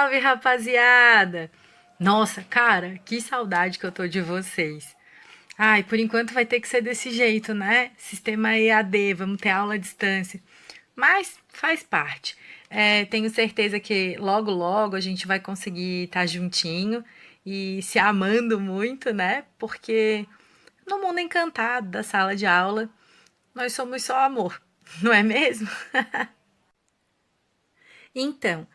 Salve, rapaziada! Nossa, cara, que saudade que eu tô de vocês. Ai, por enquanto vai ter que ser desse jeito, né? Sistema EAD, vamos ter aula à distância. Mas faz parte. Tenho certeza que logo, logo a gente vai conseguir estar juntinho e se amando muito, né? Porque no mundo encantado da sala de aula, nós somos só amor, não é mesmo? Então,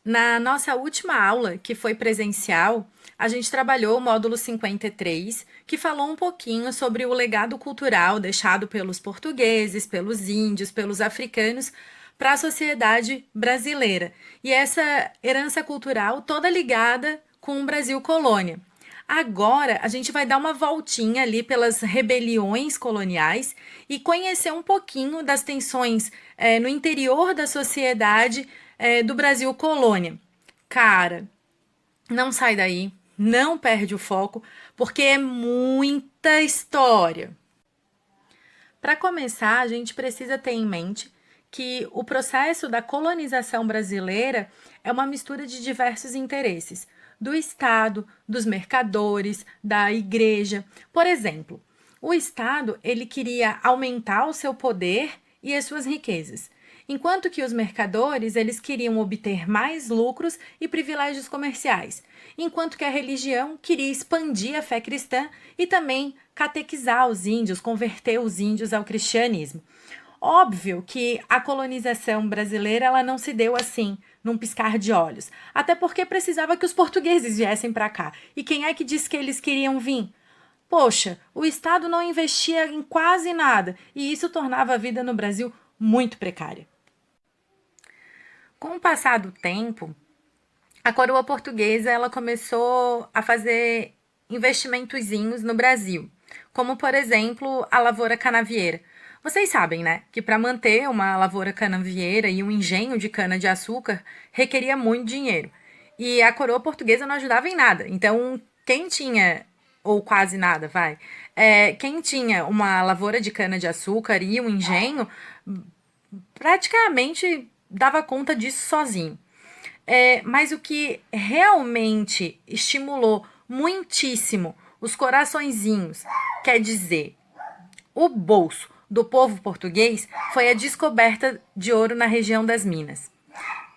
na nossa última aula, que foi presencial, a gente trabalhou o módulo 53, que falou um pouquinho sobre o legado cultural deixado pelos portugueses, pelos índios, pelos africanos para a sociedade brasileira. E essa herança cultural toda ligada com o Brasil colônia. Agora a gente vai dar uma voltinha ali pelas rebeliões coloniais e conhecer um pouquinho das tensões no interior da sociedade do Brasil colônia. Cara, não sai daí, não perde o foco, porque é muita história. Para começar, a gente precisa ter em mente que o processo da colonização brasileira é uma mistura de diversos interesses, do Estado, dos mercadores, da igreja. Por exemplo, o Estado ele queria aumentar o seu poder e as suas riquezas, enquanto que os mercadores eles queriam obter mais lucros e privilégios comerciais, enquanto que a religião queria expandir a fé cristã e também catequizar os índios, converter os índios ao cristianismo. Óbvio que a colonização brasileira ela não se deu assim, num piscar de olhos, até porque precisava que os portugueses viessem para cá. E quem é que disse que eles queriam vir? Poxa, o Estado não investia em quase nada e isso tornava a vida no Brasil muito precária. Com o passar do tempo, a coroa portuguesa ela começou a fazer investimentozinhos no Brasil, como por exemplo a lavoura canavieira. Vocês sabem, né, que para manter uma lavoura canavieira e um engenho de cana-de-açúcar requeria muito dinheiro. E a coroa portuguesa não ajudava em nada. Então, quem tinha, ou quase nada, vai, quem tinha uma lavoura de cana-de-açúcar e um engenho, praticamente dava conta disso sozinho. Mas o que realmente estimulou muitíssimo os coraçõezinhos, quer dizer, o bolso do povo português, foi a descoberta de ouro na região das Minas.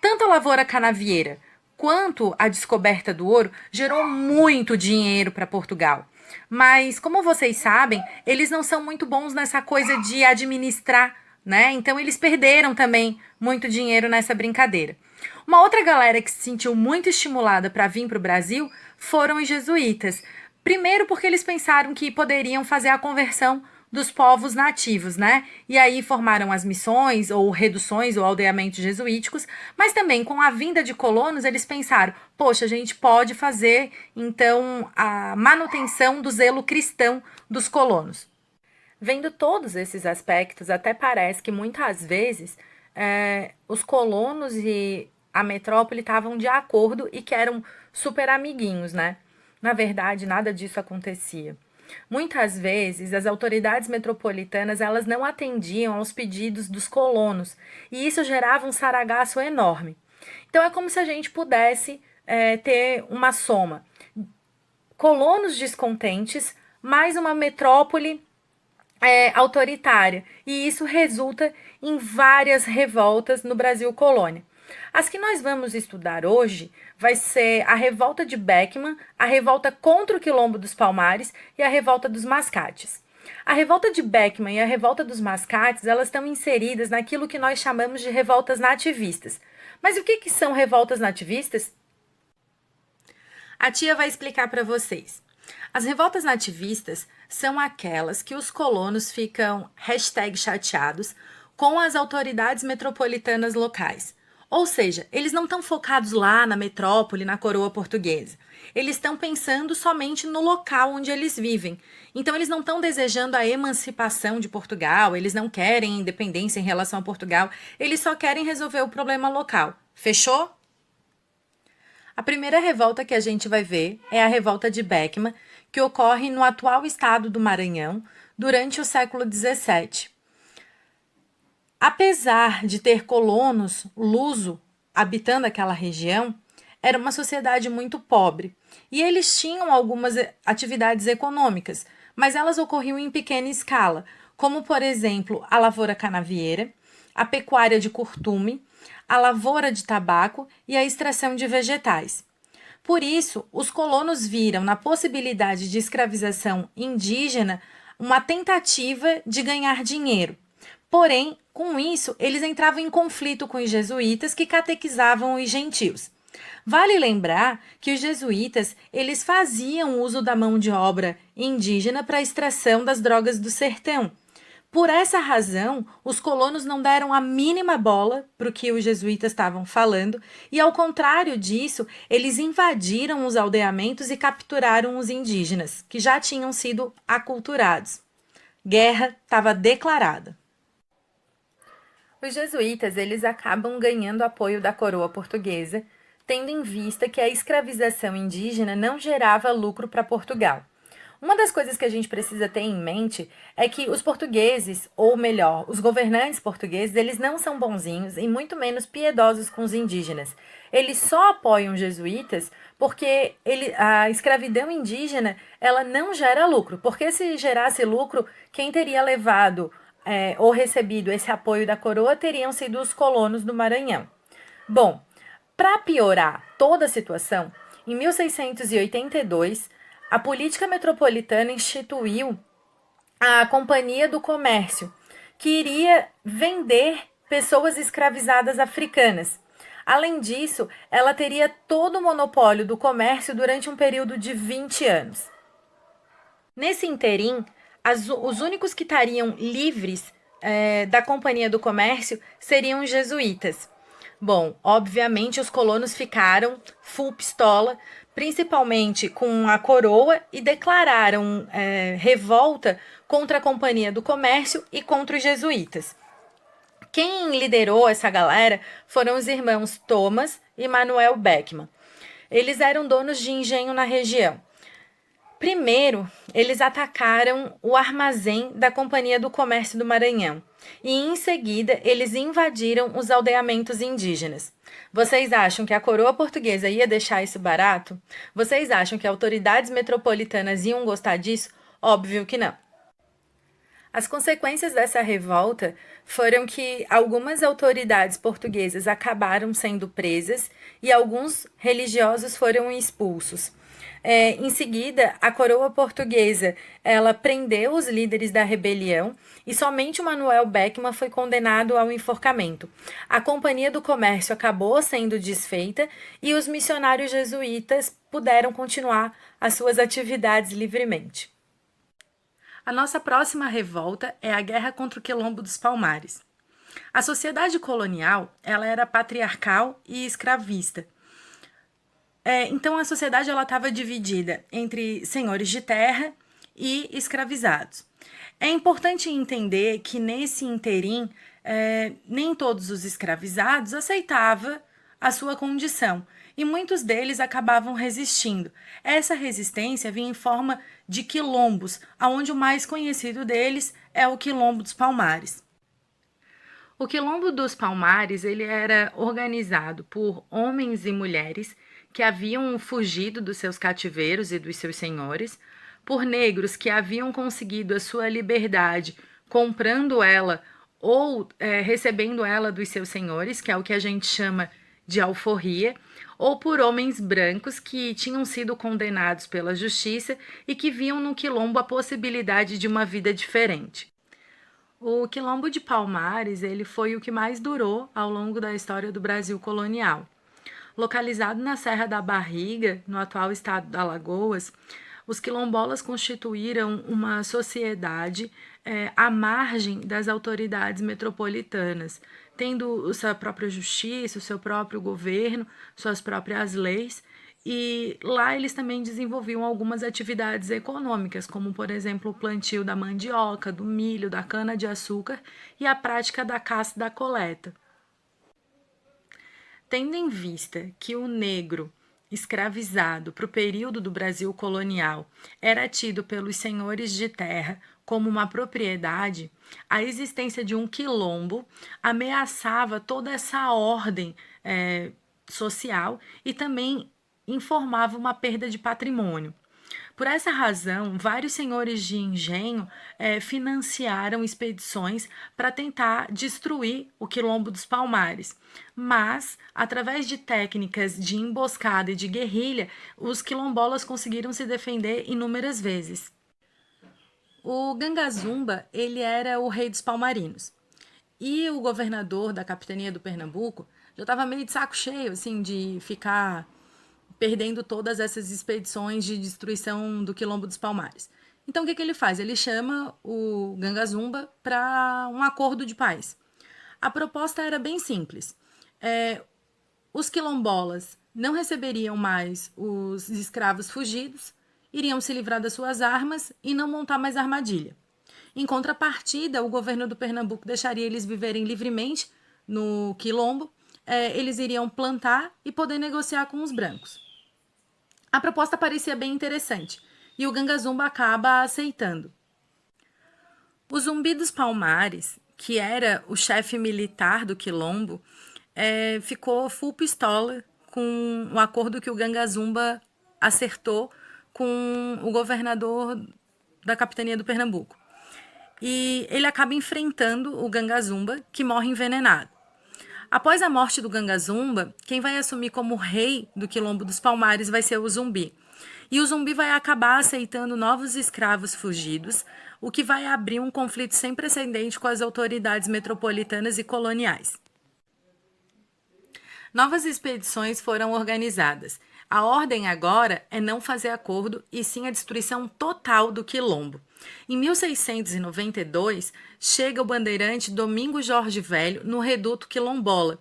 Tanto a lavoura canavieira quanto a descoberta do ouro gerou muito dinheiro para Portugal. Mas, como vocês sabem, eles não são muito bons nessa coisa de administrar, né? Então, eles perderam também muito dinheiro nessa brincadeira. Uma outra galera que se sentiu muito estimulada para vir para o Brasil foram os jesuítas. Primeiro, porque eles pensaram que poderiam fazer a conversão dos povos nativos, né? E aí formaram as missões, ou reduções, ou aldeamentos jesuíticos, mas também com a vinda de colonos, eles pensaram: poxa, a gente pode fazer então a manutenção do zelo cristão dos colonos. Vendo todos esses aspectos, até parece que muitas vezes os colonos e a metrópole estavam de acordo e que eram super amiguinhos, né? Na verdade, nada disso acontecia. Muitas vezes, as autoridades metropolitanas elas não atendiam aos pedidos dos colonos e isso gerava um saragaço enorme. Então, é como se a gente pudesse ter uma soma: colonos descontentes mais uma metrópole autoritária. E isso resulta em várias revoltas no Brasil colônia. As que nós vamos estudar hoje vai ser a revolta de Beckman, a revolta contra o Quilombo dos Palmares e a revolta dos Mascates. A revolta de Beckman e a revolta dos Mascates, elas estão inseridas naquilo que nós chamamos de revoltas nativistas. Mas o que são revoltas nativistas? A tia vai explicar para vocês. As revoltas nativistas são aquelas que os colonos ficam #chateados com as autoridades metropolitanas locais. Ou seja, eles não estão focados lá na metrópole, na coroa portuguesa. Eles estão pensando somente no local onde eles vivem. Então, eles não estão desejando a emancipação de Portugal, eles não querem independência em relação a Portugal, eles só querem resolver o problema local. Fechou? A primeira revolta que a gente vai ver é a revolta de Beckman, que ocorre no atual estado do Maranhão durante o século XVII. Apesar de ter colonos luso habitando aquela região, era uma sociedade muito pobre e eles tinham algumas atividades econômicas, mas elas ocorriam em pequena escala, como, por exemplo, a lavoura canavieira, a pecuária de curtume, a lavoura de tabaco e a extração de vegetais. Por isso, os colonos viram na possibilidade de escravização indígena uma tentativa de ganhar dinheiro. Porém, com isso, eles entravam em conflito com os jesuítas que catequizavam os gentios. Vale lembrar que os jesuítas, eles faziam uso da mão de obra indígena para a extração das drogas do sertão. Por essa razão, os colonos não deram a mínima bola para o que os jesuítas estavam falando, e ao contrário disso, eles invadiram os aldeamentos e capturaram os indígenas, que já tinham sido aculturados. Guerra estava declarada. Os jesuítas, eles acabam ganhando apoio da coroa portuguesa, tendo em vista que a escravização indígena não gerava lucro para Portugal. Uma das coisas que a gente precisa ter em mente é que os portugueses, ou melhor, os governantes portugueses, eles não são bonzinhos e muito menos piedosos com os indígenas. Eles só apoiam os jesuítas porque a escravidão indígena ela não gera lucro, porque se gerasse lucro, quem teria levado ou recebido esse apoio da coroa teriam sido os colonos do Maranhão. Bom, para piorar toda a situação, em 1682, a política metropolitana instituiu a Companhia do Comércio, que iria vender pessoas escravizadas africanas. Além disso, ela teria todo o monopólio do comércio durante um período de 20 anos. Nesse interim, os únicos que estariam livres da Companhia do Comércio seriam os jesuítas. Bom, obviamente os colonos ficaram full pistola, principalmente com a coroa, e declararam revolta contra a Companhia do Comércio e contra os jesuítas. Quem liderou essa galera foram os irmãos Thomas e Manuel Beckman. Eles eram donos de engenho na região. Primeiro, eles atacaram o armazém da Companhia do Comércio do Maranhão e, em seguida, eles invadiram os aldeamentos indígenas. Vocês acham que a coroa portuguesa ia deixar isso barato? Vocês acham que autoridades metropolitanas iam gostar disso? Óbvio que não. As consequências dessa revolta foram que algumas autoridades portuguesas acabaram sendo presas e alguns religiosos foram expulsos. Em seguida, a coroa portuguesa ela prendeu os líderes da rebelião e somente o Manuel Beckman foi condenado ao enforcamento. A Companhia do Comércio acabou sendo desfeita e os missionários jesuítas puderam continuar as suas atividades livremente. A nossa próxima revolta é a Guerra contra o Quilombo dos Palmares. A sociedade colonial ela era patriarcal e escravista. Então a sociedade estava dividida entre senhores de terra e escravizados. É importante entender que nesse interim nem todos os escravizados aceitavam a sua condição e muitos deles acabavam resistindo. Essa resistência vinha em forma de quilombos, onde o mais conhecido deles é o Quilombo dos Palmares. O Quilombo dos Palmares ele era organizado por homens e mulheres que haviam fugido dos seus cativeiros e dos seus senhores, por negros que haviam conseguido a sua liberdade comprando ela ou recebendo ela dos seus senhores, que é o que a gente chama de alforria, ou por homens brancos que tinham sido condenados pela justiça e que viam no quilombo a possibilidade de uma vida diferente. O Quilombo de Palmares ele foi o que mais durou ao longo da história do Brasil colonial. Localizado na Serra da Barriga, no atual estado do Alagoas, os quilombolas constituíram uma sociedade à margem das autoridades metropolitanas, tendo sua própria justiça, o seu próprio governo, suas próprias leis, e lá eles também desenvolviam algumas atividades econômicas, como, por exemplo, o plantio da mandioca, do milho, da cana-de-açúcar e a prática da caça e da coleta. Tendo em vista que o negro escravizado para o período do Brasil colonial era tido pelos senhores de terra como uma propriedade, a existência de um quilombo ameaçava toda essa ordem social e também informava uma perda de patrimônio. Por essa razão, vários senhores de engenho financiaram expedições para tentar destruir o Quilombo dos Palmares. Mas, através de técnicas de emboscada e de guerrilha, os quilombolas conseguiram se defender inúmeras vezes. O Gangazumba, ele era o rei dos palmarinos. E o governador da capitania do Pernambuco já estava meio de saco cheio, assim, de ficar perdendo todas essas expedições de destruição do Quilombo dos Palmares. Então, o que ele faz? Ele chama o Gangazumba para um acordo de paz. A proposta era bem simples. Os quilombolas não receberiam mais os escravos fugidos, iriam se livrar das suas armas e não montar mais armadilha. Em contrapartida, o governo do Pernambuco deixaria eles viverem livremente no Quilombo, eles iriam plantar e poder negociar com os brancos. A proposta parecia bem interessante e o Gangazumba acaba aceitando. O Zumbi dos Palmares, que era o chefe militar do Quilombo, ficou full pistola com o acordo que o Gangazumba acertou com o governador da capitania do Pernambuco. E ele acaba enfrentando o Gangazumba, que morre envenenado. Após a morte do Gangazumba, quem vai assumir como rei do Quilombo dos Palmares vai ser o Zumbi. E o Zumbi vai acabar aceitando novos escravos fugidos, o que vai abrir um conflito sem precedente com as autoridades metropolitanas e coloniais. Novas expedições foram organizadas. A ordem agora é não fazer acordo e sim a destruição total do Quilombo. Em 1692, chega o bandeirante Domingos Jorge Velho no reduto quilombola,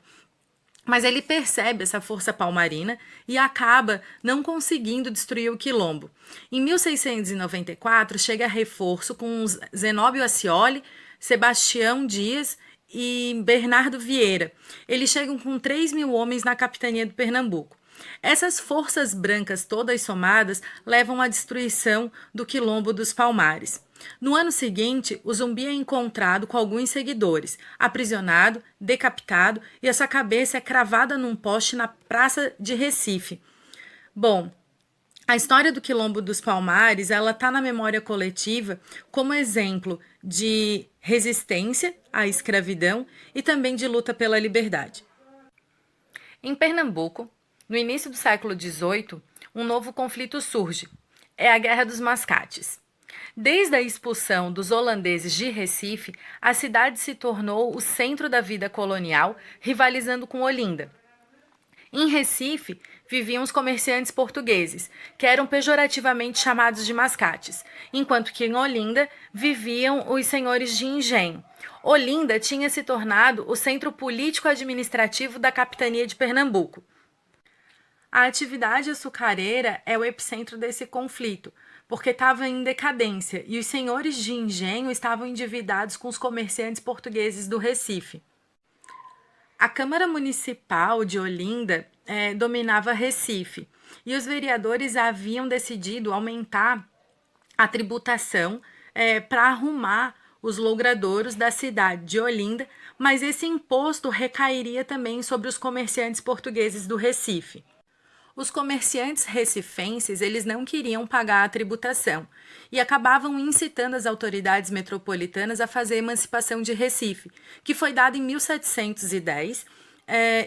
mas ele percebe essa força palmarina e acaba não conseguindo destruir o Quilombo. Em 1694, chega reforço com Zenóbio Ascioli, Sebastião Dias e Bernardo Vieira. Eles chegam com 3.000 homens na capitania do Pernambuco. Essas forças brancas todas somadas levam à destruição do Quilombo dos Palmares. No ano seguinte, o Zumbi é encontrado com alguns seguidores, aprisionado, decapitado e a sua cabeça é cravada num poste na praça de Recife. Bom, a história do Quilombo dos Palmares, ela está na memória coletiva como exemplo de resistência à escravidão e também de luta pela liberdade. Em Pernambuco, no início do século XVIII, um novo conflito surge. É a Guerra dos Mascates. Desde a expulsão dos holandeses de Recife, a cidade se tornou o centro da vida colonial, rivalizando com Olinda. Em Recife, viviam os comerciantes portugueses, que eram pejorativamente chamados de mascates, enquanto que em Olinda viviam os senhores de engenho. Olinda tinha se tornado o centro político-administrativo da capitania de Pernambuco. A atividade açucareira é o epicentro desse conflito, porque estava em decadência e os senhores de engenho estavam endividados com os comerciantes portugueses do Recife. A Câmara Municipal de Olinda dominava Recife e os vereadores haviam decidido aumentar a tributação para arrumar os logradouros da cidade de Olinda, mas esse imposto recairia também sobre os comerciantes portugueses do Recife. Os comerciantes recifenses, eles não queriam pagar a tributação e acabavam incitando as autoridades metropolitanas a fazer a emancipação de Recife, que foi dada em 1710,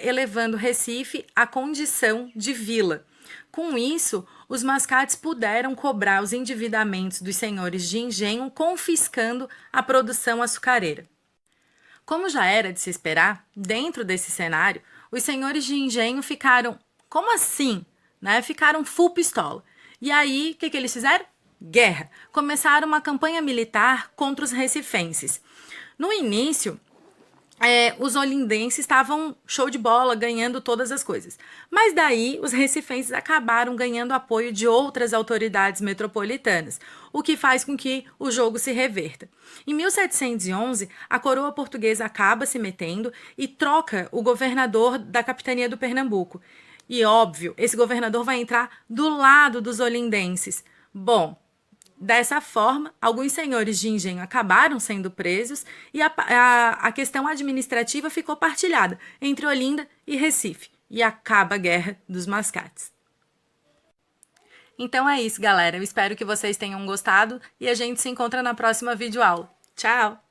elevando Recife à condição de vila. Com isso, os mascates puderam cobrar os endividamentos dos senhores de engenho, confiscando a produção açucareira. Como já era de se esperar, dentro desse cenário, os senhores de engenho ficaram como assim? Ficaram full pistola. E aí, o que eles fizeram? Guerra. Começaram uma campanha militar contra os recifenses. No início, os olindenses estavam show de bola, ganhando todas as coisas. Mas daí, os recifenses acabaram ganhando apoio de outras autoridades metropolitanas, o que faz com que o jogo se reverta. Em 1711, a coroa portuguesa acaba se metendo e troca o governador da capitania do Pernambuco. E, óbvio, esse governador vai entrar do lado dos olindenses. Bom, dessa forma, alguns senhores de engenho acabaram sendo presos e a questão administrativa ficou partilhada entre Olinda e Recife. e acaba a guerra dos mascates. Então é isso, galera. Eu espero que vocês tenham gostado e a gente se encontra na próxima videoaula. Tchau!